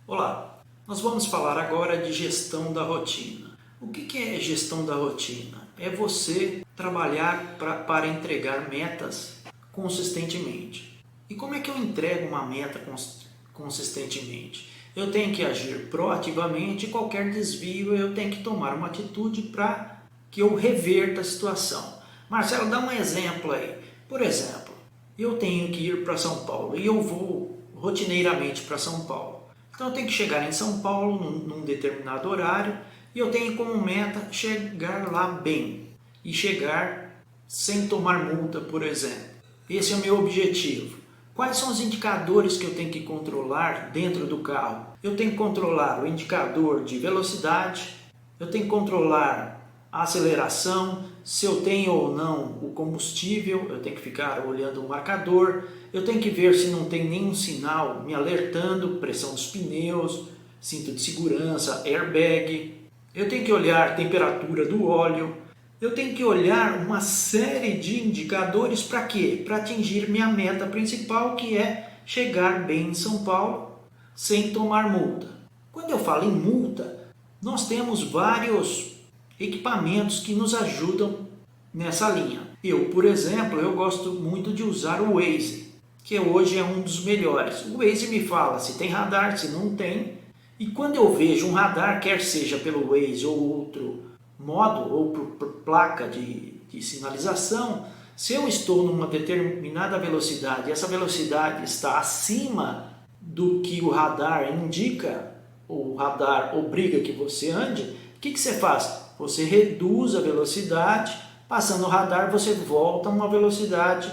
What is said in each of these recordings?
Olá, nós vamos falar agora de gestão da rotina. O que é gestão da rotina? É você trabalhar para entregar metas consistentemente. E como é que eu entrego uma meta consistentemente? Eu tenho que agir proativamente e qualquer desvio eu tenho que tomar uma atitude para que eu reverta a situação. Marcelo, dá um exemplo aí. Por exemplo, eu tenho que ir para São Paulo e eu vou rotineiramente para São Paulo. Então eu tenho que chegar em São Paulo num determinado horário e eu tenho como meta chegar lá bem e chegar sem tomar multa, por exemplo. Esse é o meu objetivo. Quais são os indicadores que eu tenho que controlar dentro do carro? Eu tenho que controlar o indicador de velocidade, eu tenho que controlar a aceleração, se eu tenho ou não o combustível, eu tenho que ficar olhando o marcador, eu tenho que ver se não tem nenhum sinal me alertando, pressão dos pneus, cinto de segurança, airbag, eu tenho que olhar a temperatura do óleo, eu tenho que olhar uma série de indicadores para quê? Para atingir minha meta principal, que é chegar bem em São Paulo sem tomar multa. Quando eu falo em multa, nós temos vários equipamentos que nos ajudam nessa linha. Eu, por exemplo, eu gosto muito de usar o Waze, que hoje é um dos melhores. O Waze me fala se tem radar, se não tem. E quando eu vejo um radar, quer seja pelo Waze ou outro modo, ou por placa de sinalização, se eu estou numa determinada velocidade e essa velocidade está acima do que o radar indica, o radar obriga que você ande, o que você faz? Você reduz a velocidade, passando o radar você volta a uma velocidade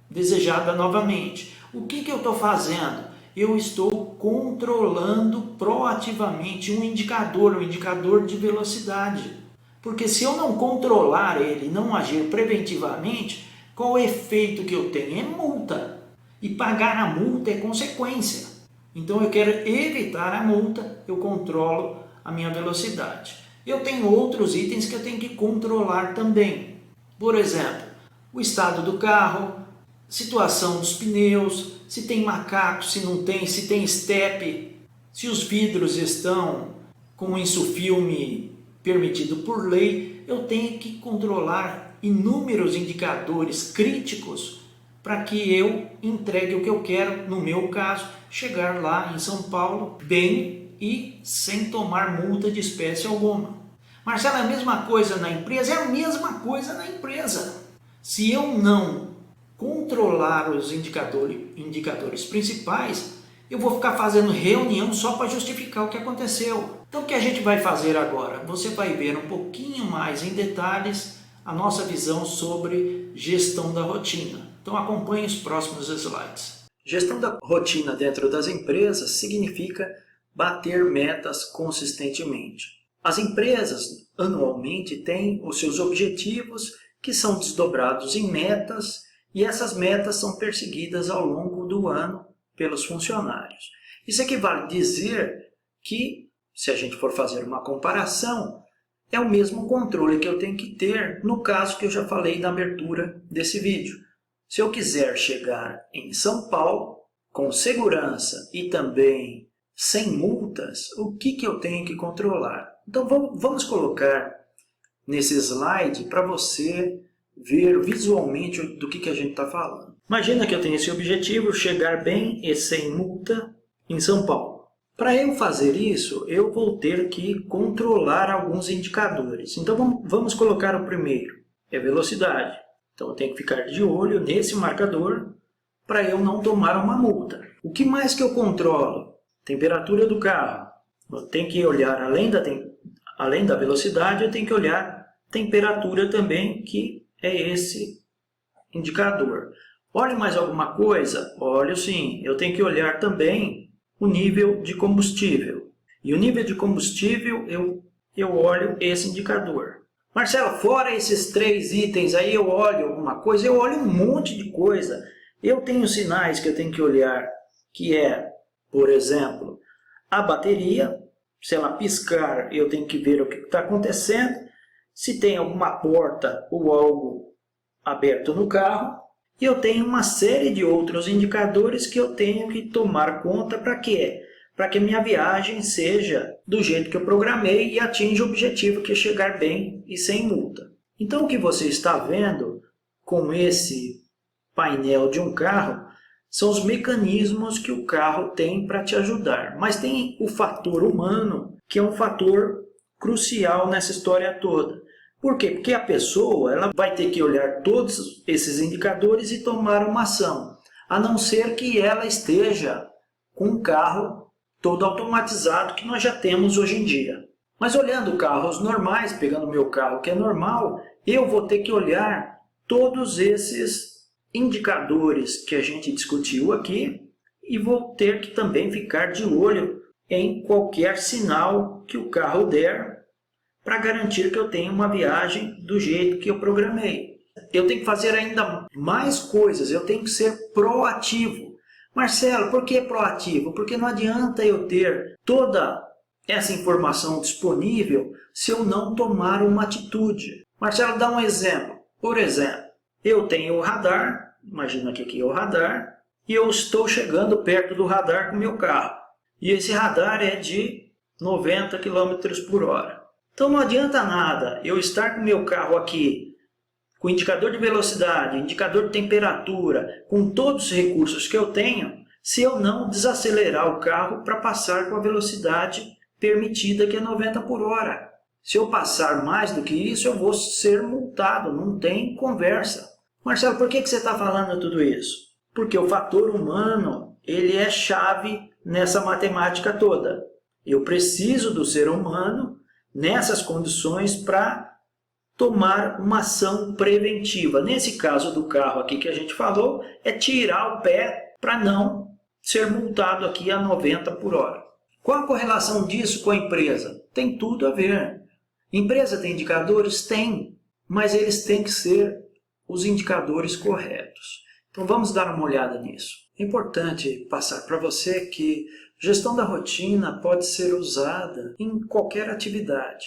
desejada novamente. O que eu estou fazendo? Eu estou controlando proativamente um indicador de velocidade. Porque se eu não controlar ele, não agir preventivamente, qual o efeito que eu tenho? É multa. E pagar a multa é consequência. Então eu quero evitar a multa, eu controlo a minha velocidade. Eu tenho outros itens que eu tenho que controlar também. Por exemplo, o estado do carro, situação dos pneus, se tem macaco, se não tem, se tem estepe, se os vidros estão com insufilme permitido por lei. Eu tenho que controlar inúmeros indicadores críticos para que eu entregue o que eu quero, no meu caso, chegar lá em São Paulo bem e sem tomar multa de espécie alguma. Marcelo, é a mesma coisa na empresa? É a mesma coisa na empresa. Se eu não controlar os indicadores principais, eu vou ficar fazendo reunião só para justificar o que aconteceu. Então o que a gente vai fazer agora? Você vai ver um pouquinho mais em detalhes a nossa visão sobre gestão da rotina. Então acompanhe os próximos slides. Gestão da rotina dentro das empresas significa bater metas consistentemente. As empresas anualmente têm os seus objetivos que são desdobrados em metas e essas metas são perseguidas ao longo do ano pelos funcionários. Isso equivale a dizer que, se a gente for fazer uma comparação, é o mesmo controle que eu tenho que ter no caso que eu já falei na abertura desse vídeo. Se eu quiser chegar em São Paulo com segurança e também sem multas, o que eu tenho que controlar? Então vamos colocar nesse slide para você ver visualmente do que a gente está falando. Imagina que eu tenho esse objetivo, chegar bem e sem multa em São Paulo. Para eu fazer isso, eu vou ter que controlar alguns indicadores. Então vamos colocar o primeiro, é velocidade. Então eu tenho que ficar de olho nesse marcador para eu não tomar uma multa. O que mais que eu controlo? Temperatura do carro. Eu tenho que olhar, além da velocidade, eu tenho que olhar temperatura também, que é esse indicador. Olhe mais alguma coisa? Olho sim. Eu tenho que olhar também o nível de combustível. E o nível de combustível, eu olho esse indicador. Marcelo, fora esses 3 itens aí, eu olho alguma coisa? Eu olho um monte de coisa. Eu tenho sinais que eu tenho que olhar, que é, por exemplo, a bateria. Se ela piscar, eu tenho que ver o que está acontecendo. Se tem alguma porta ou algo aberto no carro. E eu tenho uma série de outros indicadores que eu tenho que tomar conta para quê? para que a minha viagem seja do jeito que eu programei e atinja o objetivo que é chegar bem e sem multa. Então o que você está vendo com esse painel de um carro são os mecanismos que o carro tem para te ajudar. Mas tem o fator humano, que é um fator crucial nessa história toda. Por quê? Porque a pessoa ela vai ter que olhar todos esses indicadores e tomar uma ação, a não ser que ela esteja com um carro todo automatizado que nós já temos hoje em dia. Mas olhando carros normais, pegando o meu carro que é normal, eu vou ter que olhar todos esses indicadores que a gente discutiu aqui e vou ter que também ficar de olho em qualquer sinal que o carro der para garantir que eu tenha uma viagem do jeito que eu programei. Eu tenho que fazer ainda mais coisas, eu tenho que ser proativo. Marcelo, por que proativo? Porque não adianta eu ter toda essa informação disponível se eu não tomar uma atitude. Marcelo, dá um exemplo. Por exemplo, eu tenho o radar, imagina que aqui é o radar, e eu estou chegando perto do radar com o meu carro. E esse radar é de 90 km por hora. Então não adianta nada eu estar com o meu carro aqui, com indicador de velocidade, indicador de temperatura, com todos os recursos que eu tenho, se eu não desacelerar o carro para passar com a velocidade permitida, que é 90 por hora. Se eu passar mais do que isso, eu vou ser multado, não tem conversa. Marcelo, por que você está falando tudo isso? Porque o fator humano ele é chave nessa matemática toda. Eu preciso do ser humano nessas condições para tomar uma ação preventiva. Nesse caso do carro aqui que a gente falou, é tirar o pé para não ser multado aqui a 90 por hora. Qual a correlação disso com a empresa? Tem tudo a ver. Empresa tem indicadores? Tem, mas eles têm que ser os indicadores corretos. Então vamos dar uma olhada nisso. É importante passar para você que gestão da rotina pode ser usada em qualquer atividade.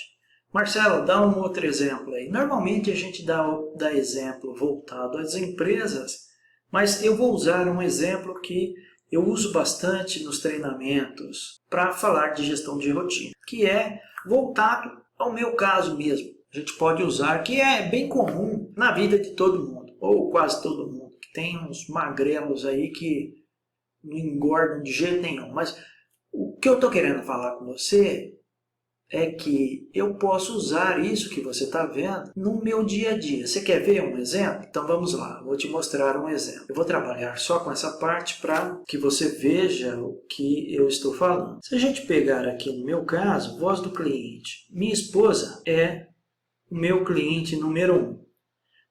Marcelo, dá um outro exemplo aí. Normalmente a gente dá exemplo voltado às empresas, mas eu vou usar um exemplo que eu uso bastante nos treinamentos para falar de gestão de rotina, que é voltado ao meu caso mesmo. A gente pode usar, que é bem comum na vida de todo mundo, ou quase todo mundo, que tem uns magrelos aí que não engordam de jeito nenhum. Mas o que eu estou querendo falar com você é que eu posso usar isso que você está vendo no meu dia a dia. Você quer ver um exemplo? Então vamos lá, vou te mostrar um exemplo. Eu vou trabalhar só com essa parte para que você veja o que eu estou falando. Se a gente pegar aqui no meu caso, voz do cliente. Minha esposa é o meu cliente número 1.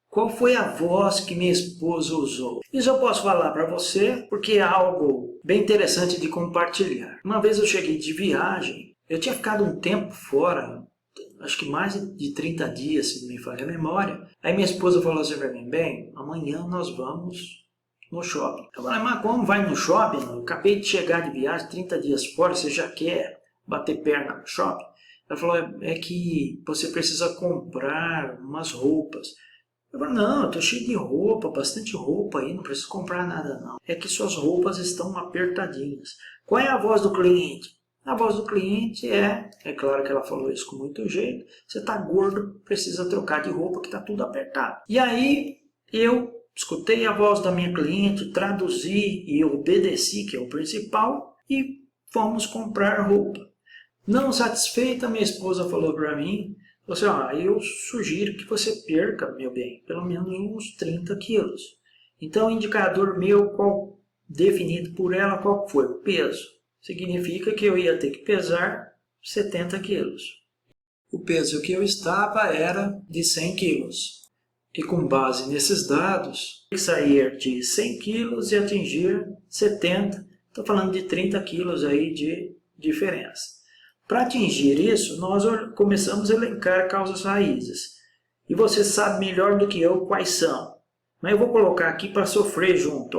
Qual foi a voz que minha esposa usou? Isso eu posso falar para você porque é algo bem interessante de compartilhar. Uma vez eu cheguei de viagem, eu tinha ficado um tempo fora, acho que mais de 30 dias, se não me falha a memória. Aí minha esposa falou assim para mim, bem, amanhã nós vamos no shopping. Eu falei, mas como vai no shopping? Eu acabei de chegar de viagem, 30 dias fora, você já quer bater perna no shopping? Ela falou, é que você precisa comprar umas roupas. Eu falei, não, eu estou cheio de roupa, bastante roupa aí, não preciso comprar nada não. É que suas roupas estão apertadinhas. Qual é a voz do cliente? A voz do cliente é claro que ela falou isso com muito jeito, você está gordo, precisa trocar de roupa que está tudo apertado. E aí eu escutei a voz da minha cliente, traduzi e obedeci, que é o principal, e fomos comprar roupa. Não satisfeita, minha esposa falou para mim, assim, eu sugiro que você perca, meu bem, pelo menos uns 30 quilos. Então o indicador meu, definido por ela, qual foi? O peso. Significa que eu ia ter que pesar 70 quilos. O peso que eu estava era de 100 quilos. E com base nesses dados, sair de 100 quilos e atingir 70, estou falando de 30 quilos aí de diferença. Para atingir isso, nós começamos a elencar causas raízes. E você sabe melhor do que eu quais são. Mas eu vou colocar aqui para sofrer junto.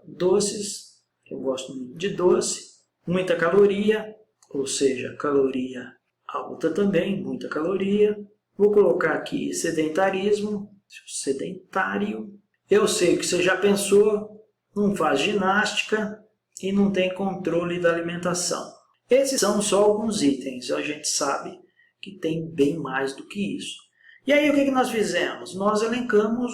Doces, eu gosto muito de doce. Muita caloria, ou seja, caloria alta também, muita caloria. Vou colocar aqui sedentarismo, sedentário. Eu sei que você já pensou, não faz ginástica e não tem controle da alimentação. Esses são só alguns itens, a gente sabe que tem bem mais do que isso. E aí o que nós fizemos? Nós elencamos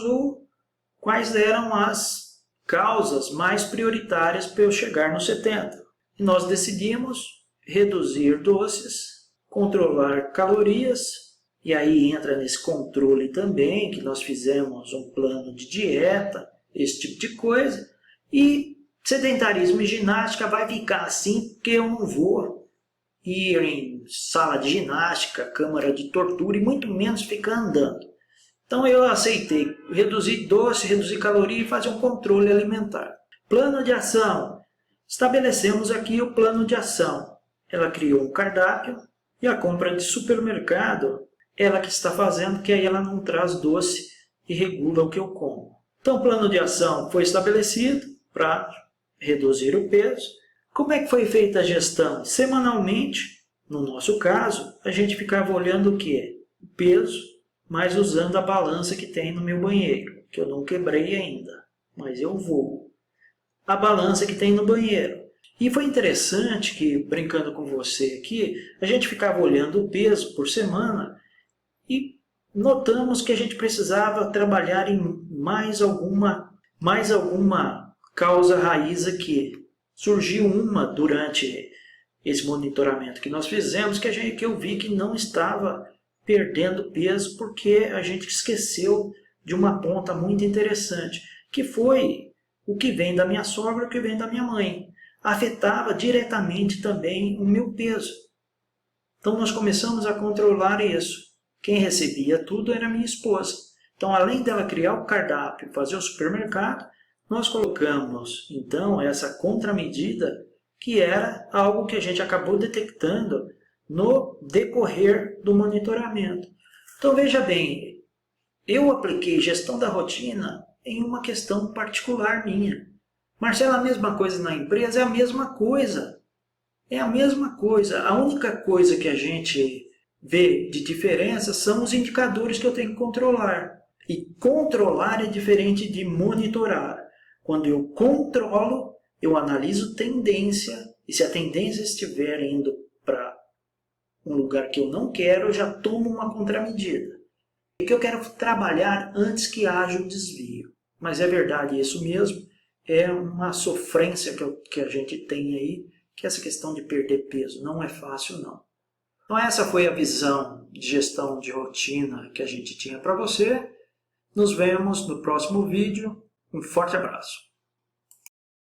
quais eram as causas mais prioritárias para eu chegar nos 70. E nós decidimos reduzir doces, controlar calorias, e aí entra nesse controle também, que nós fizemos um plano de dieta, esse tipo de coisa. E sedentarismo e ginástica vai ficar assim, porque eu não vou ir em sala de ginástica, câmara de tortura, e muito menos ficar andando. Então eu aceitei reduzir doce, reduzir caloria e fazer um controle alimentar. Plano de ação. Estabelecemos aqui o plano de ação. Ela criou um cardápio e a compra de supermercado, ela que está fazendo, que aí ela não traz doce e regula o que eu como. Então o plano de ação foi estabelecido para reduzir o peso. Como é que foi feita a gestão? Semanalmente, no nosso caso, a gente ficava olhando o quê? O peso, mas usando a balança que tem no meu banheiro, que eu não quebrei ainda, mas eu vou. A balança que tem no banheiro. E foi interessante que, brincando com você aqui, a gente ficava olhando o peso por semana e notamos que a gente precisava trabalhar em mais alguma causa raiz aqui. Surgiu uma durante esse monitoramento que nós fizemos, que eu vi que não estava perdendo peso porque a gente esqueceu de uma ponta muito interessante, que foi o que vem da minha sogra e o que vem da minha mãe. Afetava diretamente também o meu peso. Então nós começamos a controlar isso. Quem recebia tudo era minha esposa. Então, além dela criar o cardápio, fazer o supermercado, nós colocamos então essa contramedida, que era algo que a gente acabou detectando no decorrer do monitoramento. Então veja bem, eu apliquei gestão da rotina em uma questão particular minha. Marcelo, a mesma coisa na empresa? É a mesma coisa. É a mesma coisa. A única coisa que a gente vê de diferença são os indicadores que eu tenho que controlar. E controlar é diferente de monitorar. Quando eu controlo, eu analiso tendência, e se a tendência estiver indo para um lugar que eu não quero, eu já tomo uma contramedida. Porque eu quero trabalhar antes que haja o desvio. Mas é verdade, isso mesmo, é uma sofrência que a gente tem aí, que é essa questão de perder peso. Não é fácil, não. Então essa foi a visão de gestão de rotina que a gente tinha para você. Nos vemos no próximo vídeo. Um forte abraço.